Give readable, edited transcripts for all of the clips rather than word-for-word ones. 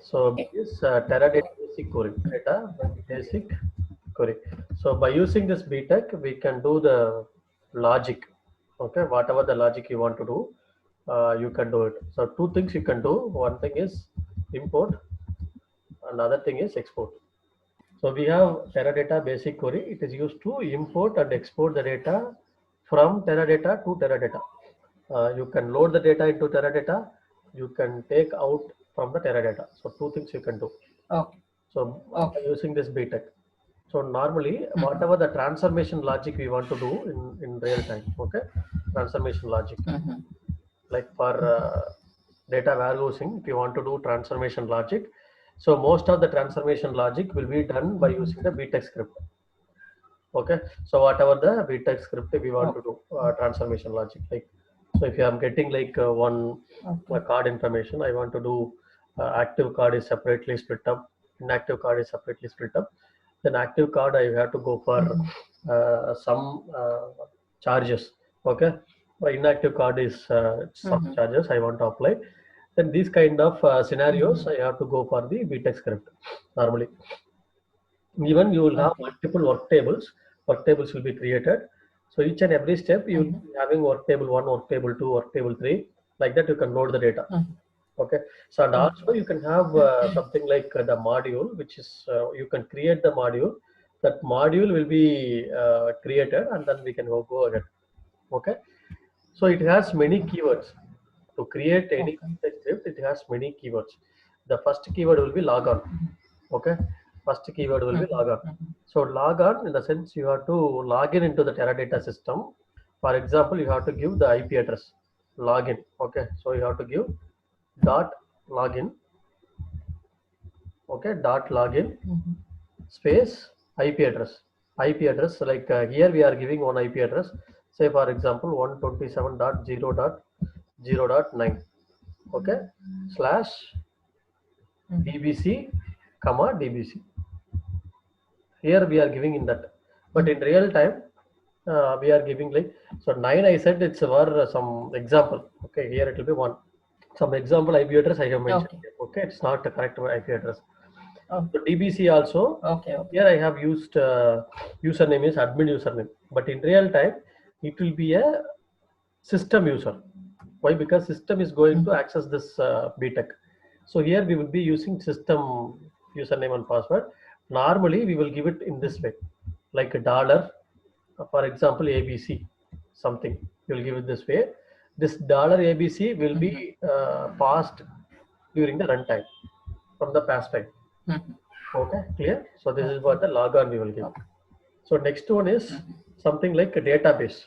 So this Teradata basic query, data basic query. So by using this Bteq, we can do the logic. Okay, whatever the logic you want to do, you can do it. So two things you can do. One thing is import, another thing is export. So we have Teradata basic query. It is used to import and export the data from Teradata to Teradata. You can load the data into Teradata. You can take out from the Teradata. So two things you can do. Okay. So Okay. using this Bteq. So normally, whatever the transformation logic we want to do in real time, okay, transformation logic, like for data warehousing, if you want to do transformation logic, so most of the transformation logic will be done by using the Bteq script. Okay, so whatever the Bteq script we want to do transformation logic, like so if I'm getting like one card information, I want to do active card is separately split up, inactive card is separately split up. Then active card I have to go for some charges. Okay, my inactive card is some charges I want to apply. Then these kind of scenarios I have to go for the Bteq script normally. Even you will have multiple work tables will be created. So each and every step you will be having work table 1, work table 2, work table 3, like that you can load the data. Okay, so and also you can have something like the module, which is you can create the module. That module will be created and then we can go ahead. Okay, so it has many keywords. To create any script, it has many keywords. The first keyword will be log on. Okay, first keyword will be log on. So log on in the sense you have to log in into the Teradata system. For example, you have to give the IP address login. Okay, so you have to give dot login. Okay, dot login space IP address. IP address, like here we are giving one IP address. Say for example 127.0.0.9. Okay, slash dbc comma dbc. Here we are giving in that, but in real time we are giving like, so 9 I said it's for some example. Okay, here it will be 1 some example IP address I have mentioned. Okay, it's not the correct IP address. So dbc also, here I have used username is admin username, but in real time it will be a system user. Why? Because system is going to access this Bteq. So here we will be using system username and password. Normally we will give it in this way, like a dollar, for example ABC something. You will give it this way. This dollar ABC will be passed during the runtime from the pass time. Okay, clear? So this is what the logon we will give. So next one is something like a database.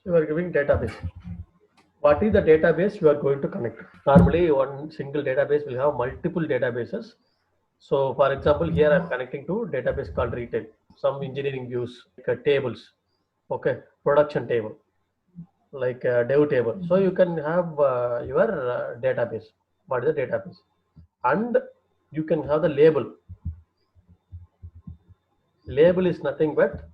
So you are giving database. What is the database you are going to connect? Normally one single database will have multiple databases. So for example, here I'm connecting to database called retail, some engineering views, like tables, okay, production table, like dev table. So you can have your database. What is the database? And you can have the label. Label is nothing but,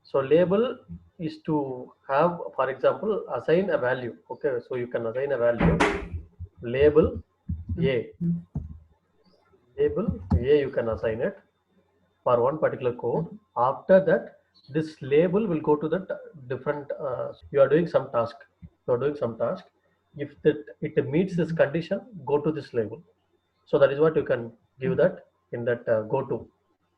so label is to have, for example, assign a value. Okay, so you can assign a value, label A. Label A you can assign it for one particular code. After that, this label will go to the different, you are doing some task. You are doing some task. If it meets this condition, go to this label. So that is what you can give that in that go to.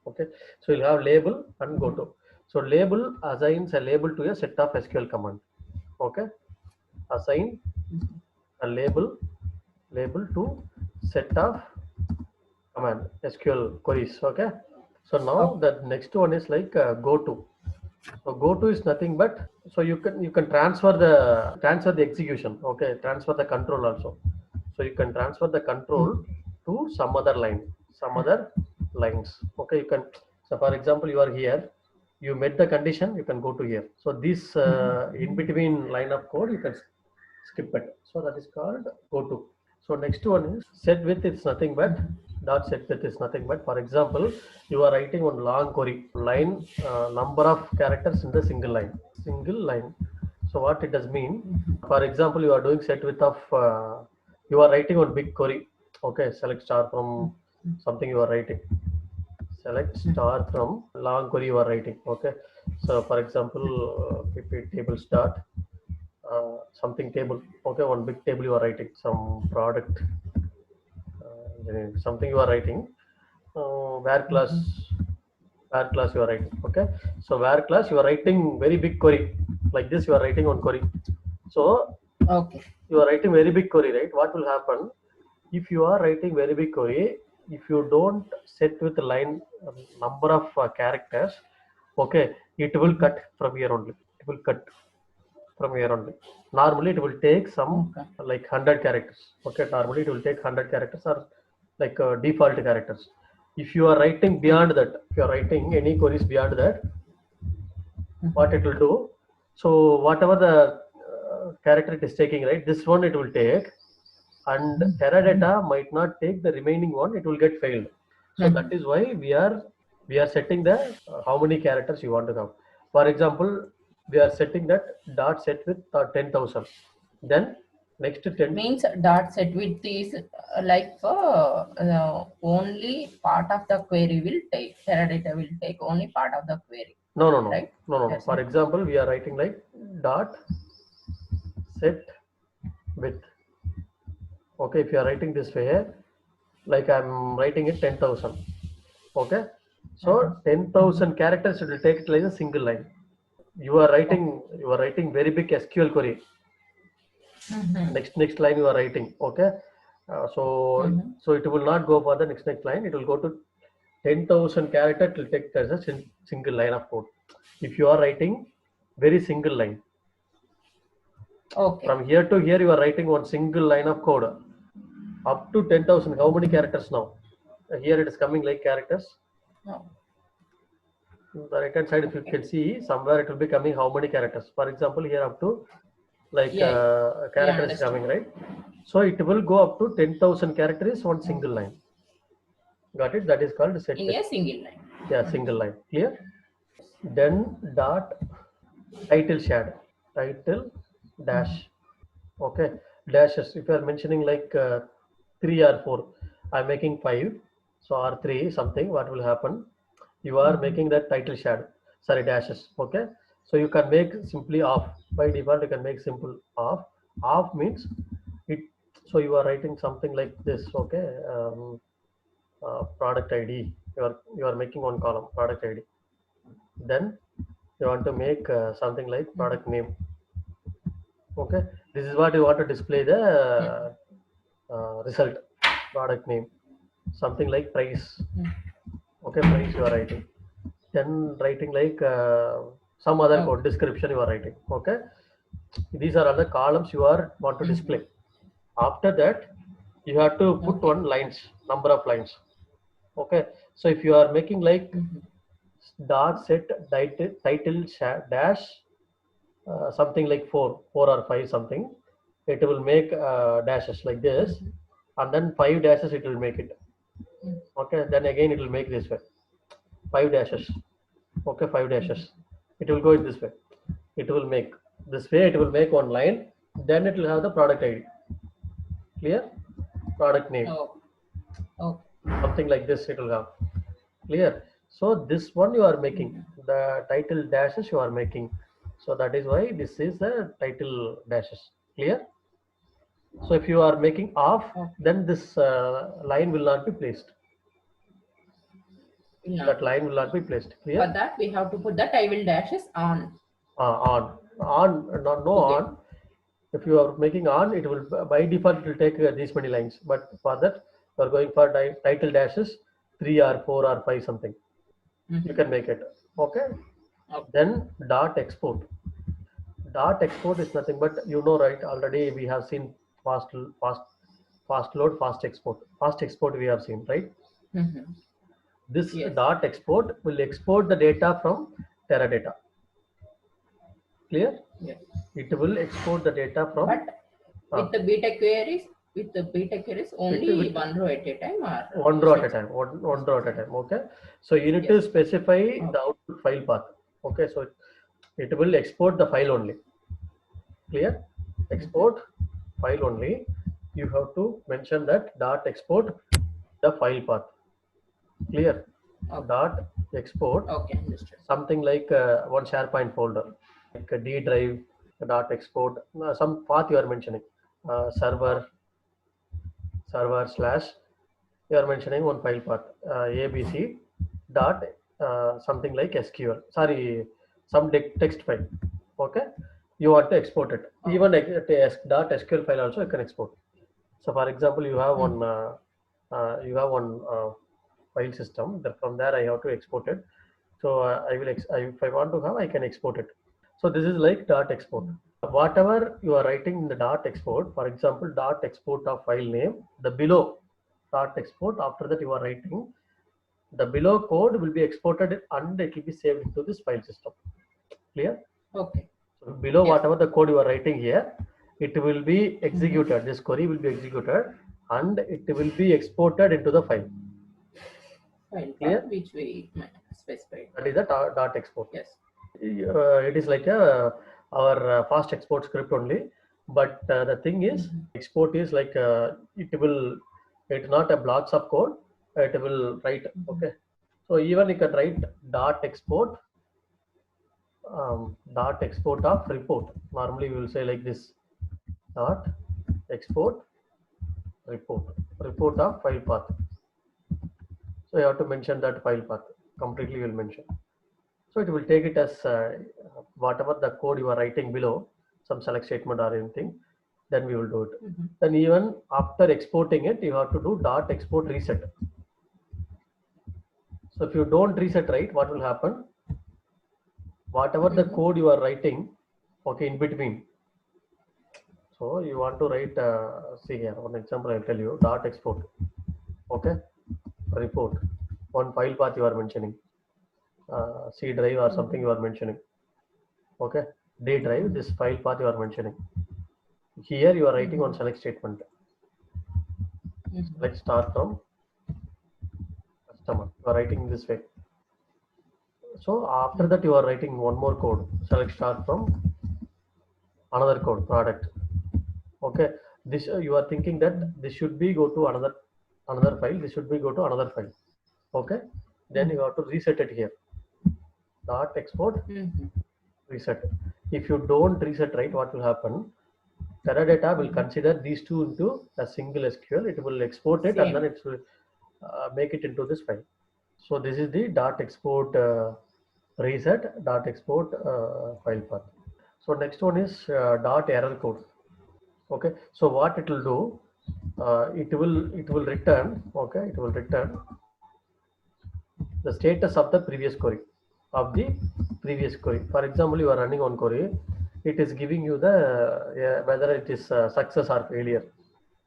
Okay, so you'll have label and go to. So label assigns a label to a set of SQL command. Okay, assign a label to set of command SQL queries. Okay, so now the next one is like go to. So go to is nothing but, so you can transfer the execution. Okay, transfer the control also. So you can transfer the control to some other line, some other lines. Okay, you can. So for example, you are here, you met the condition, you can go to here. So this in between line of code you can skip it. So that is called go to. So next one is set with. It's nothing but dot set with is nothing but, for example, you are writing one long query line, number of characters in the single line. So what it does mean, for example, you are doing set with of you are writing one big query. Okay, select star from something you are writing. Select star from long query you are writing. Okay. So for example, pp table start something table. Okay, one big table you are writing. Some product, something you are writing. Where class, where class you are writing. Okay. So where class you are writing very big query. Like this you are writing one query. So Okay. you are writing very big query, right? What will happen if you are writing very big query? If you don't set with line number of characters, okay, it will cut from here only. It will cut from here only. Normally, it will take some Okay. like 100 characters. Okay, normally it will take 100 characters or like default characters. If you are writing beyond that, if you are writing any queries beyond that, what it will do? So whatever the character it is taking, right? This one it will take, and Teradata might not take the remaining one. It will get failed. So that is why we are setting the how many characters you want to have. For example, we are setting that dot set with 10,000. Then next 10. Means dot set width is like for only part of the query will take, Teradata will take only part of the query, No, no, no, right? no, no, no. That's For it. example, we are writing like dot set with. Okay, if you are writing this way, like I'm writing it 10,000. Okay, so 10,000 characters it will take it like a single line. Okay. You are writing very big SQL query. Next line you are writing. Okay, so it will not go for the next line. It will go to 10,000 character. It will take as a single line of code. If you are writing very single line Okay. from here to here, you are writing one single line of code up to 10,000. How many characters now? Here it is coming like characters. No. The right hand side, if you Okay. can see somewhere, it will be coming how many characters. For example, here up to like Yeah. Yeah. characters is Understood. coming, right? So it will go up to 10,000 characters one single line. Got it? That is called set In width. a single line. Yeah, single line. Clear? Then dot title shade, title dash. Okay, dashes. If you are mentioning like 3 or 4, I'm making 5. So R3 something. What will happen? You are making that title shade. Sorry, dashes. Okay. So you can make simply off. By default, you can make simple off. Off means it. So you are writing something like this. Okay. Product ID. You are making one column product ID. Then you want to make something like product name. Okay, this is what you want to display the result. Product name, something like price. Okay, price you are writing. Then writing like some other code Okay. description you are writing. Okay, these are other columns you are want to display. After that, you have to put Okay. one lines, number of lines. Okay, so if you are making like dot set title dash something like 4 or 5 something, it will make dashes like this, and then 5 dashes it will make it. Okay, then again it will make this way, 5 dashes. Okay, 5 dashes, it will go in this way. It will make this way, it will make one line. Then it will have the product ID. Clear? Product name, Oh. Okay. something like this it will have. Clear? So this one you are making the title dashes you are making. So that is why this is the title dashes. Clear? So if you are making off, Okay. then this line will not be placed. Will not That be. line will not be placed. For Clear? that, we have to put the table dashes on On, no to get. on. If you are making on, it will by default it will take these many lines. But for that, you are going for title dashes 3 or 4 or 5 something. You can make it. Okay. Okay. Then dot export. Dot export is nothing but right? Already we have seen fast, fast, fast load, fast export. Fast export we have seen, right? This Yes. dot export will export the data from Teradata. Clear? Yes. It will export the data from But with the beta queries, only with one row at a time, or one row at a usage. time. One row at a time. Okay. So you need Yes. to specify Okay. the output file path. Okay. So it will export the file only. Clear? Export file only. You have to mention that dot export the file path. Clear? Okay. Dot export Okay, understood. something like one SharePoint folder, like a D drive dot export, some path you are mentioning, server slash, you are mentioning one file path, abc dot something like SQL. Sorry, some text file. Okay, you want to export it. Even dot SQL file also you can export. So, for example, you have one file system. That from there I have to export it. So if I want to have, I can export it. So this is like dot export. Whatever you are writing in the dot export, for example, dot export of file name, the below dot export, after that you are writing, the below code will be exported and it will be saved into this file system. Clear? Okay. So below Yes. whatever the code you are writing here, it will be executed. This query will be executed and it will be exported into the file. File Clear? path which we specified. That is the dot export. Yes. It is like our fast export script only, but the thing is, export is like it's not a blocks of code, it will write. Okay, so even you can write dot export of report. Normally we will say like this: dot export report of file path. So you have to mention that file path completely. Will mention. So it will take it as whatever the code you are writing below, some select statement or anything, then we will do it. Then even after exporting it, you have to do dot export reset. So if you don't reset right, what will happen? Whatever the code you are writing, okay, in between. So you want to write, see here, one example I'll tell you, dot export, okay, report, one file path you are mentioning, C drive or something you are mentioning. Okay, D drive, this file path you are mentioning. Here you are writing on select statement. Select start from customer. You are writing this way. So after that you are writing one more code. Select start from another code product. Okay. This you are thinking that this should be go to another file. This should be go to another file. Okay. Then you have to reset it here. Dot export reset. If you don't reset right, what will happen? Teradata will consider these two into a single SQL. It will export it and then it will make it into this file. So this is the dot export reset dot export file path. So next one is dot error code. Okay. So what it will do? It will return. Okay. It will return the status of the previous query For example, you are running on query, it is giving you the whether it is success or failure.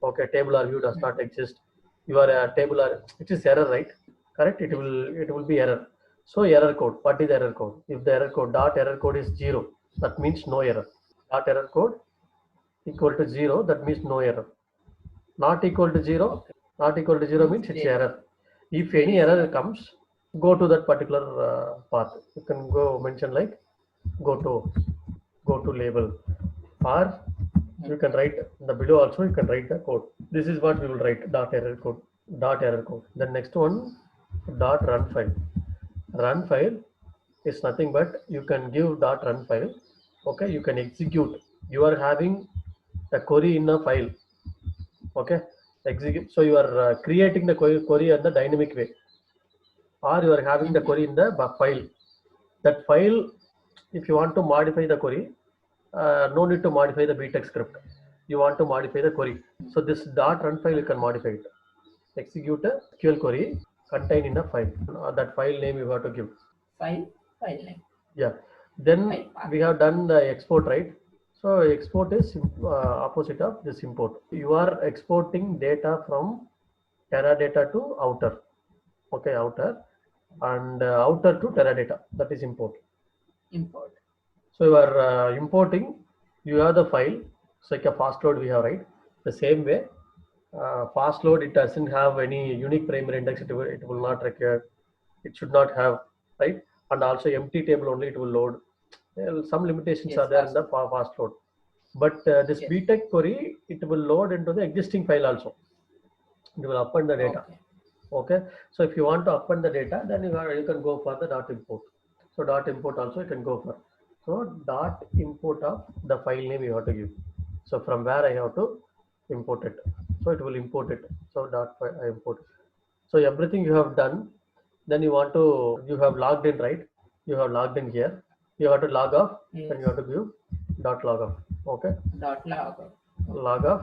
Okay, table or view does not exist. Your table or it is error, right? Correct. It will be error. So error code. What is error code? If the error code dot error code is 0, that means no error. Dot error code equal to 0, that means no error. Not equal to 0, not equal to 0 means it's error. If any error comes, go to that particular path. You can go mention like go to label, or you can write the below also. You can write the code. This is what we will write: dot error code, dot error code. The next one, dot run file. Run file is nothing but you can give dot run file. Okay, you can execute. You are having a query in a file. Okay, execute. So you are creating the query in the dynamic way, or you are having the query in the file. That file, if you want to modify the query, no need to modify the Bteq script. You want to modify the query. So this dot run file you can modify it. Execute a SQL query contained in a file. That file name you have to give. File name. Yeah. Then we have done the export, right? So export is opposite of this import. You are exporting data from Teradata to outer. Okay, outer, and outer to Teradata. That is import. So you are importing. You have the file. It's like a fast load we have, right? The same way, fast load, it doesn't have any unique primary index. It will not require. It should not have, right? And also empty table only it will load. Well, some limitations are there in the fast load. But this Bteq query, it will load into the existing file also. It will append the data. Okay, so if you want to append the data, then you can go for the dot import. So dot import also you can go for. So dot import of the file name you have to give. So from where I have to import it. So it will import it. So dot I import. So everything you have done, then you have logged in, right? You have logged in here. You have to log off, Yes. then you have to give dot log off. Okay, Dot log. log off,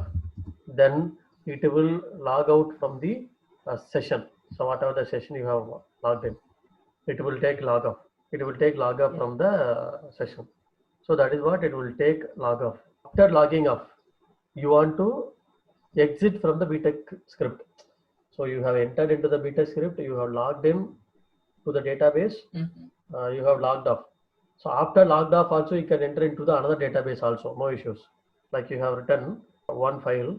then it will log out from the session. So whatever the session you have logged in, it will take log off. It will take log off from the session. So that is what it will take log off. After logging off, you want to exit from the Bteq script. So you have entered into the Bteq script, you have logged in to the database, you have logged off. So after logged off also you can enter into the another database also, no issues. Like you have written one file,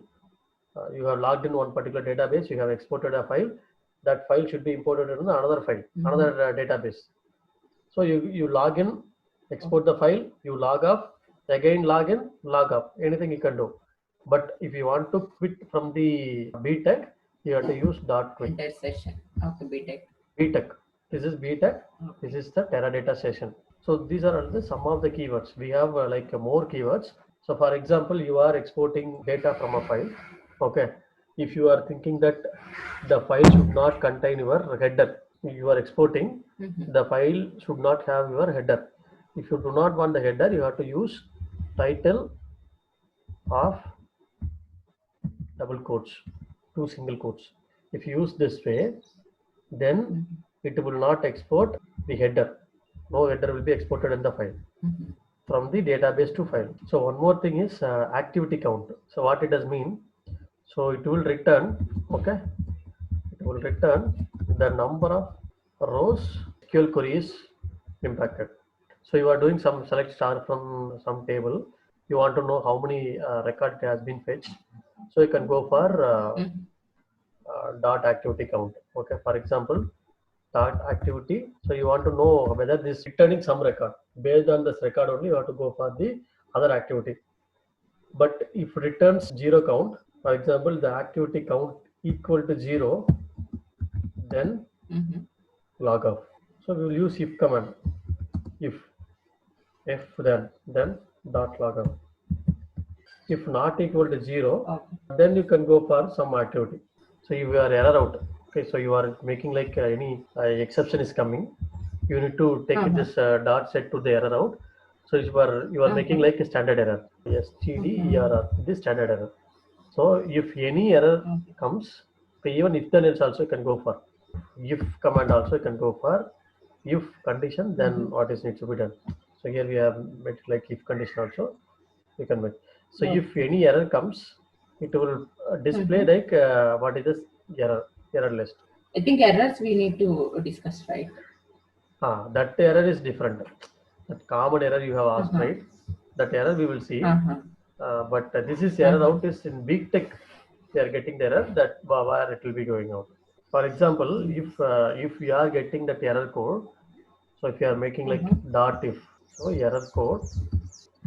you have logged in one particular database, you have exported a file, that file should be imported into another file, another database. So you log in, export the file, you log off, again log in, log off, anything you can do. But if you want to quit from the Bteq, you have to use dot quit. Entire session of the Bteq. Bteq. This is Bteq. This is the Teradata session. So these are all the some of the keywords. We have more keywords. So for example, you are exporting data from a file. Okay. If you are thinking that the file should not contain your header, you are exporting, the file should not have your header. If you do not want the header, you have to use title of double quotes, two single quotes. If you use this way, then it will not export the header. No header will be exported in the file from the database to file. So one more thing is activity count. So what it does mean? So it will return, okay, it will return the number of rows SQL query is impacted. So you are doing some select star from some table. You want to know how many record has been fetched. So you can go for dot activity count. Okay, for example, dot activity. So you want to know whether this returning some record. Based on this record only, you have to go for the other activity. But if returns zero count, for example, the activity count equal to zero, then log off. So we will use if command. If then dot log off. If not equal to zero, then you can go for some activity. So you are error out. Okay, so you are making like any exception is coming. You need to take this dot set to the error out. So you are making like a standard error. STDERR, this standard error. So if any error comes, okay, even if then else also you can go for. If command also you can go for. If condition, then what is needs to be done. So here we have made like if condition also you can make. So if any error comes, it will display like what is this error list. I think errors we need to discuss, right? That error is different. That common error you have asked, right? That error we will see. But this is error out is in Bteq. They are getting the error that where it will be going out. For example, if we are getting that error code, so if you are making like dot if, so error code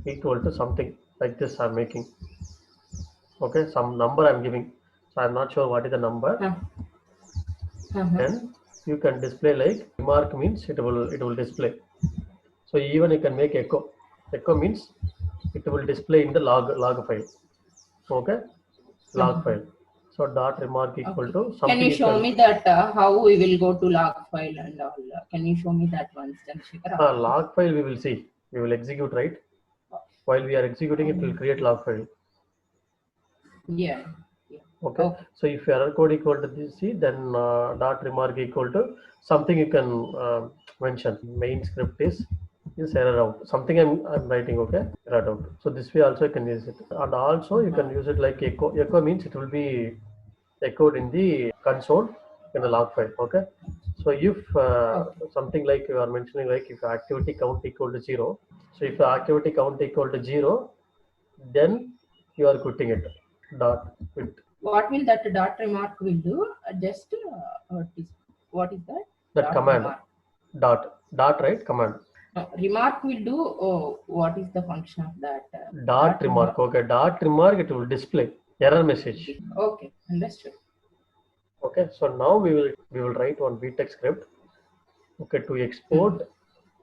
equal to something like this I'm making. Okay, some number I'm giving. So I'm not sure what is the number. Then you can display like remark means it will display. So even you can make echo. Echo means it will display in the log file. Okay, log file. So dot remark equal to something. Can you show me that how we will go to log file and all? Can you show me that once, Chandrasekhar? Log file we will see. We will execute, right? While we are executing, it will create log file. Yeah. Okay. So if error code equal to this, see, then dot remark equal to something you can mention. Main script is error out. Something I'm writing. Okay, error out. So this way also you can use it, and also you can use it like echo. Echo means it will be echoed in the console in the log file. Okay. So if something like you are mentioning, like if activity count equal to zero, so if the activity count equal to zero, then you are quitting it. Dot quit. What will that dot remark will do? Just what is that? That dot command. Remark. Dot right command. Remark will do. What is the function of that? Dot remark. Okay. Dot remark. It will display error message. Okay, understood. Okay, so now we will write one Bteq script. Okay, to export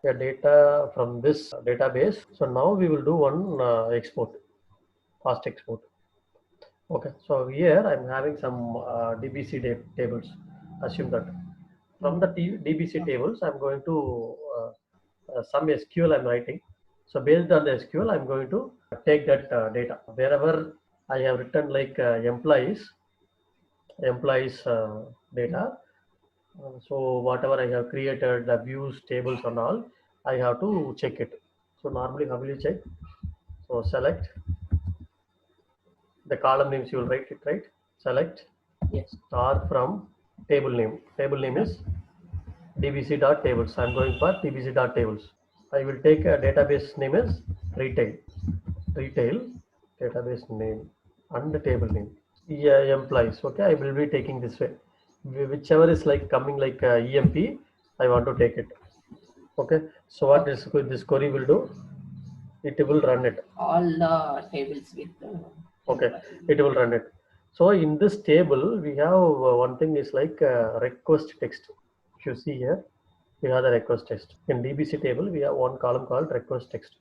the data from this database. So now we will do one export, fast export. Okay, so here I'm having some DBC tables. Assume that from the DBC tables, I'm going to some SQL I'm writing. So based on the SQL, I'm going to take that data. Wherever I have written like employees data. So whatever I have created, the views, tables and all, I have to check it. So normally how will you check? So select the column names, you will write it, right? Select Yes. star from table name. Table name is dbc.tables. I'm going for dbc.tables. I will take a database name as retail. Retail database name and the table name. Yeah, employees. Okay, I will be taking this way. Whichever is like coming like EMP, I want to take it. Okay, so what this query will do? It will run it. All the tables with Okay, it will run it. So in this table, we have one thing is like request text. If you see here, we have the request text. In DBC table, we have one column called request text.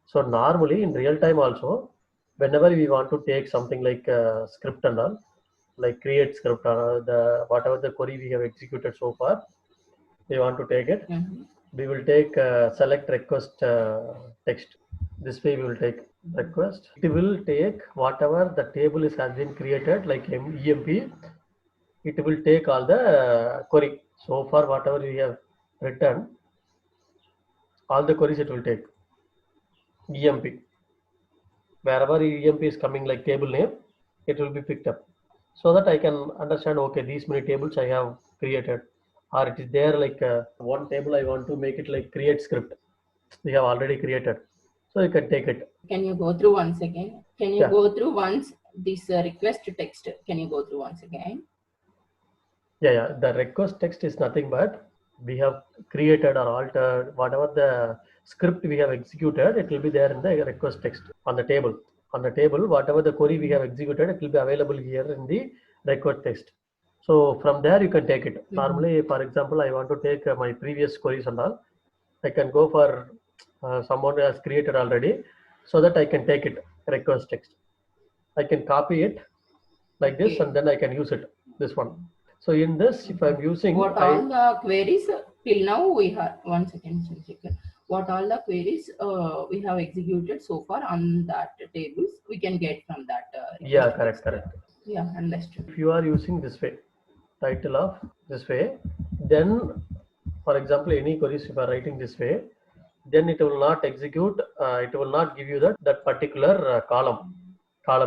So normally in real time also, whenever we want to take something like script and all, like create script or the whatever the query we have executed so far, we want to take it. We will take select request text. This way we will take request. It will take whatever the table is has been created like EMP. It will take all the query. So far whatever we have written, all the queries it will take. EMP. Wherever EMP is coming like table name, it will be picked up. So that I can understand, okay, these many tables I have created. Or it is there like one table I want to make it like create script. We have already created. So you can take it. Can you go through once again? Can you go through once this request text? Can you go through once again? Yeah. The request text is nothing but we have created or altered whatever the script we have executed. It will be there in the request text on the table. On the table, whatever the query we have executed, it will be available here in the request text. So from there you can take it. Normally, for example, I want to take my previous queries and all. I can go for someone who has created already, so that I can take it request text. I can copy it like this and then I can use it. This one. So in this, if I'm using what all the queries till now we have one second. What all the queries we have executed so far on that tables we can get from that. Yeah, correct. Yeah, understood. If you are using this way, title of this way, then for example, any queries if you are writing this way, then it will not execute. It will not give you that particular column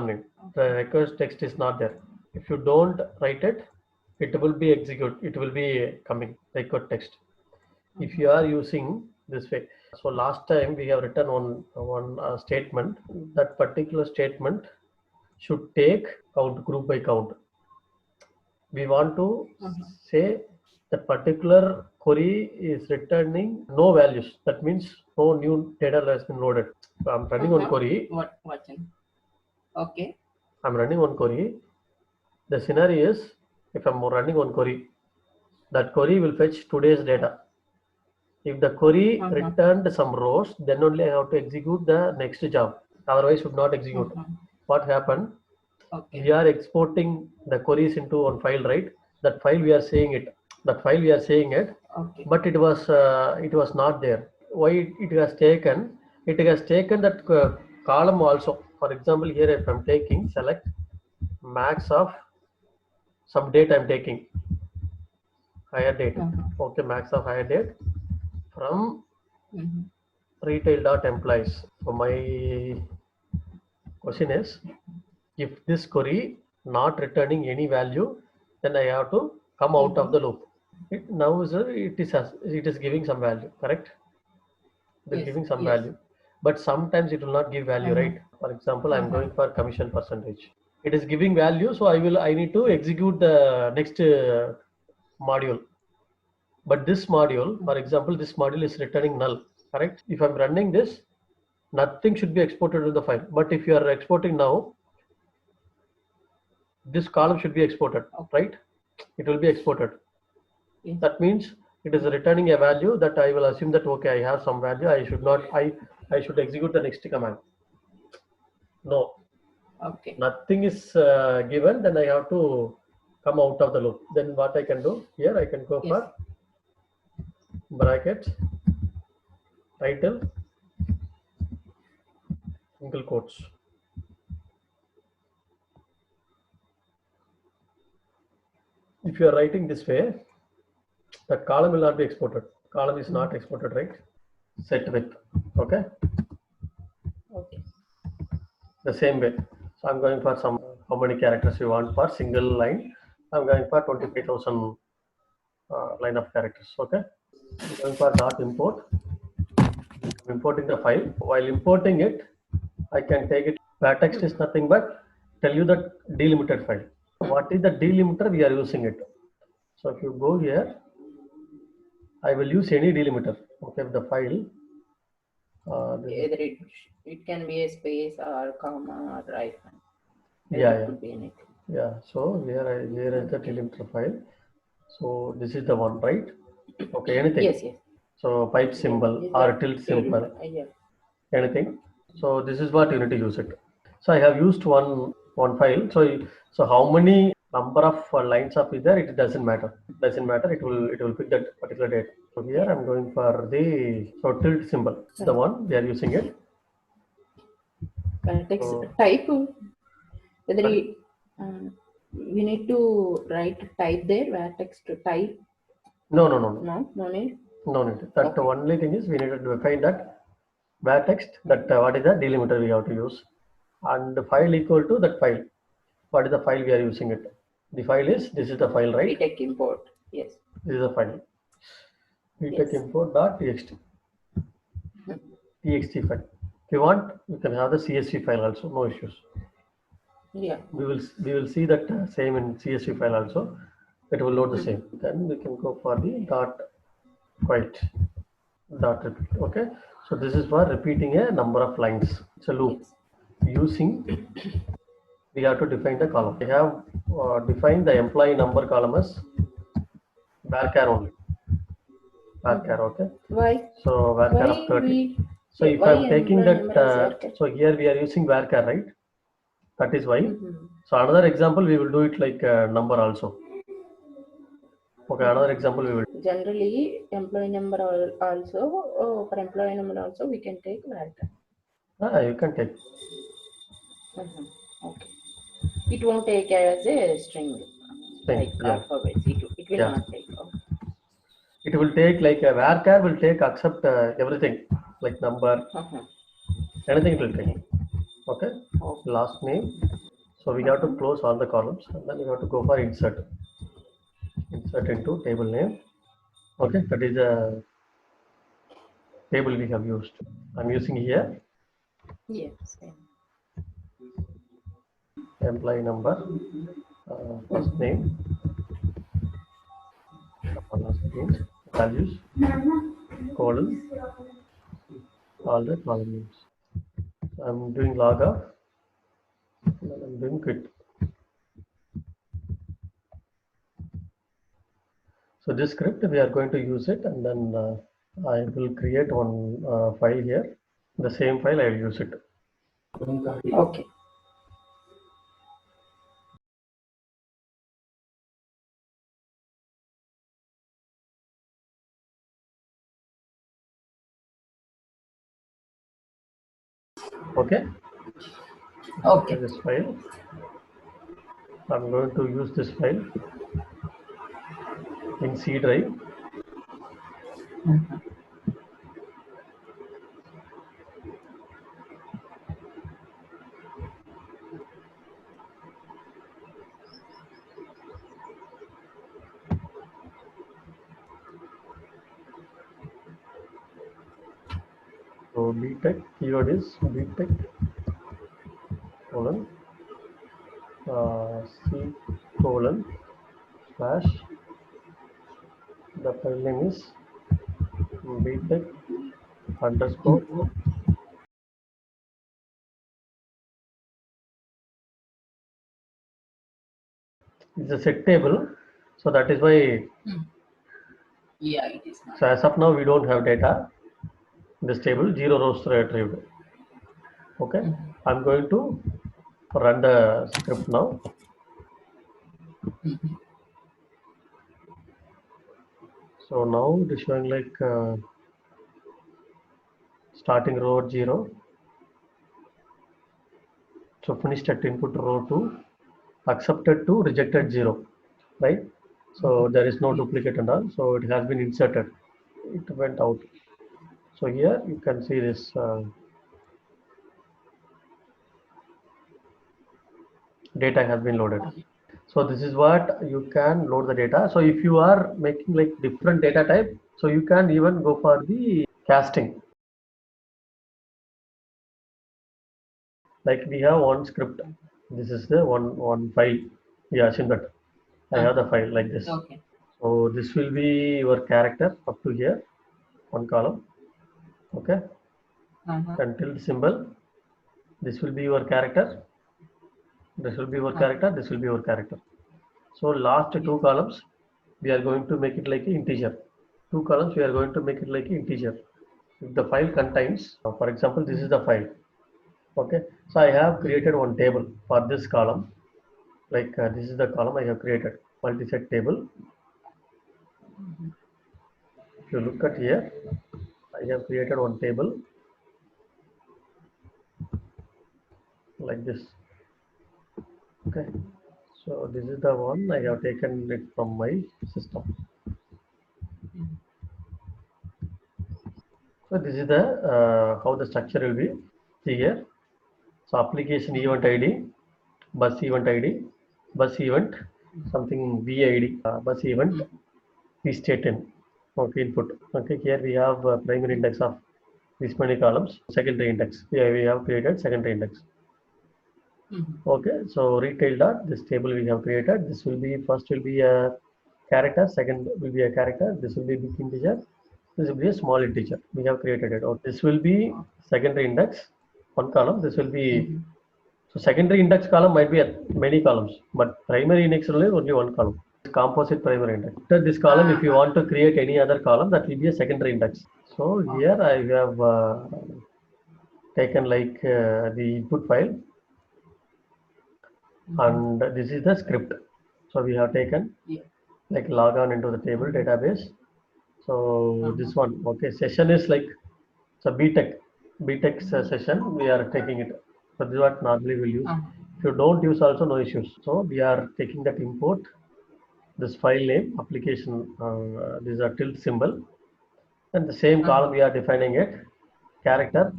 name. The request text is not there. If you don't write it, it will be execute. It will be coming record text. If you are using this way, so last time we have written one statement. That particular statement should take count group by count. We want to say the particular query is returning no values. That means no new data has been loaded. So I'm running one query. Okay. I'm running one query. The scenario is if I'm running one query, that query will fetch today's data. If the query returned some rows, then only I have to execute the next job. Otherwise, should not execute. What happened? We are exporting the queries into one file, right? That file we are saying it. But it was not there. Why it has taken? It has taken that column also. For example, here if I'm taking select max of some date I'm taking higher date. Okay, max of higher date from retail.employees. So my question is, if this query not returning any value, then I have to come out of the loop. Now it is giving some value, correct? It is giving some value, but sometimes it will not give value, right? For example, I'm going for commission percentage. It is giving value, so I need to execute the next module. But this module, for example, this module is returning null, correct? If I'm running this, nothing should be exported to the file. But if you are exporting now, this column should be exported, right? it will be exported. Yes. That means it is returning a value that I will assume that okay, I have some value. I should not. I should execute the next command. No, Okay. nothing is given. Then I have to come out of the loop. Then what I can do here? I can go Yes. for bracket title single quotes. If you are writing this way, that column will not be exported. Column is not exported, right? Set with. Okay. Okay. The same way. So I'm going for some how many characters you want for single line. I'm going for 25,000 line of characters. Okay. I'm going for dot import. I'm importing the file. While importing it, I can take it. Text is nothing but tell you the delimited file. What is the delimiter? We are using it. So if you go here, I will use any delimiter. Okay, the file. Either it can be a space or comma or hyphen. Yeah, It yeah, could be anything. yeah. So here is the delimiter file. So this is the one, right? Okay, anything. Yes, yes. So pipe Yes, symbol is or that tilt delimiter? symbol, Yeah. anything. So this is what you need to use it. So I have used one file. So how many number of lines of is there? It doesn't matter. Doesn't matter. It will pick that particular date. So here I'm going for the tilt symbol. The one we are using it. Text So type. Whether sorry. we need to write type there. Where text to type. No, no, no, no. No need. No need. That Okay. only thing is we need to define that where text that what is the delimiter we have to use, and the file equal to that file. What is the file we are using it? The file is this is the file, right? Bteq import. Yes. This is the file. Bteq Yes. import dot txt file. If you want, you can have the CSV file also. No issues. Yeah. We will see that same in CSV file also. It will load the same. Then we can go for the dot quite dot repeat. Okay. So this is for repeating a number of lines. It's a loop. Yes. Using we have to define the column. We have defined the employee number column as varchar only. Varchar, okay. Why? So varchar of Why 30. we? So if Why I'm taking employee that, number as worker? so here we are using varchar, right? That is why. Mm-hmm. So another example, we will do it like number also. Okay, another example we will. Generally, employee number also, for employee number also, we can take varchar. You can take. Okay. It won't take as a string, String, like yeah, alphabets. It will yeah. not take. Okay. It will take like a varchar will take accept everything like number, Uh-huh. anything it will take. Okay. Okay, Okay. last name. So we have to Uh-huh. close all the columns and then we have to go for insert. Insert into table name. Okay, that is a table we have used. I'm using here Yes. employee number, first name, last name, values, colon, all the column names. I'm doing log off, and then I'm doing quit. So this script we are going to use it, and then I will create one file here. The same file I will use it. Okay. Okay. Okay. This file. I'm going to use this file in C drive. So Bteq keyword is Bteq colon C colon slash the file name is Bteq underscore. It's a set table. So that is why. Yeah, it is not. So as of now, we don't have data in this table. 0 rows retrieved. Okay, I'm going to run the script now. So now it is showing like starting row at 0. So finished at input row 2, accepted to rejected 0, right? So there is no Yes. duplicate and all. So it has been inserted. It went out. So here you can see this data has been loaded. So this is what you can load the data. So if you are making like different data type, so you can even go for the casting. Like we have one script. This is the one file. Yeah, seen that. I have the file like this. Okay. So this will be your character up to here, one column. Okay. And tilde symbol. This will be your character. This will be your character. This will be your character. So last two columns, we are going to make it like an integer. Two columns, we are going to make it like an integer. If the file contains, for example, this is the file. Okay. So I have created one table for this column. Like this is the column I have created. Multi-set table. If you look at here, I have created one table like this. Okay. So this is the one I have taken it from my system. So this is the how the structure will be. See here. So application event ID, bus event ID, bus event, something VID, bus event, state in. Okay, input. Okay, here we have primary index of this many columns, secondary index. Yeah, we have created secondary index. Okay, so retail dot, this table we have created. This will be first will be a character, second will be a character. This will be big integer. This will be a small integer. We have created it. Or this will be secondary index, one column. This will be so secondary index column might be at many columns, but primary index only one column. Composite primary index. After this column, if you want to create any other column, that will be a secondary index. So here I have taken like the input file, and this is the script. So we have taken like log on into the table database. So this one, okay, session is like so Bteq session. We are taking it. So this is what normally we'll use. If you don't use also no issues. So we are taking that import, this file name, application. This is a tilde symbol, and the same column we are defining it. Character,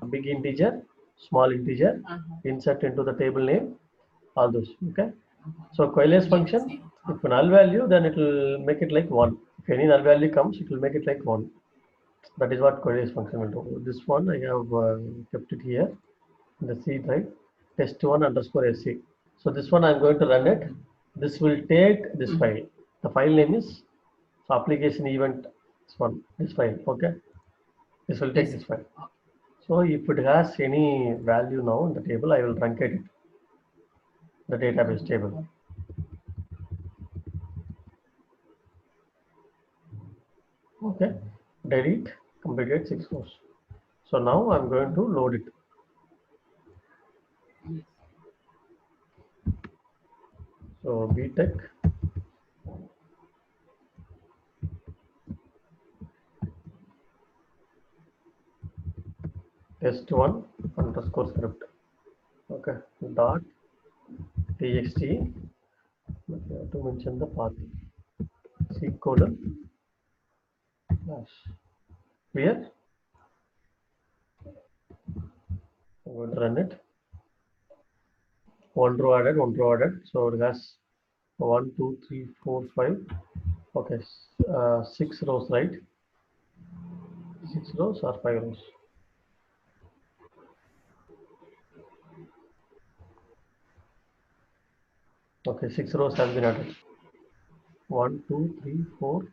big integer, small integer, insert into the table name, all those. Okay. So coalesce function, if null value, then it will make it like 1. If any null value comes, it will make it like 1. That is what coalesce function will do. This one I have kept it here in the C drive, test1 underscore sc. So this one I'm going to run it. This will take this file. The file name is so application event this file. Okay. This will take this file. So if it has any value now in the table, I will truncate it, the database table. Okay, delete, completed 6 rows. So now I'm going to load it. So Bteq test1 underscore script. Okay, dot txt. We have to mention the path. C colon dash. Clear? I'm going to run it. One row added, one row added. So it has 1, 2, 3, 4, 5. Okay, 6 rows, right? 6 rows or 5 rows? Okay, 6 rows have been added. 1, 2, 3, 4,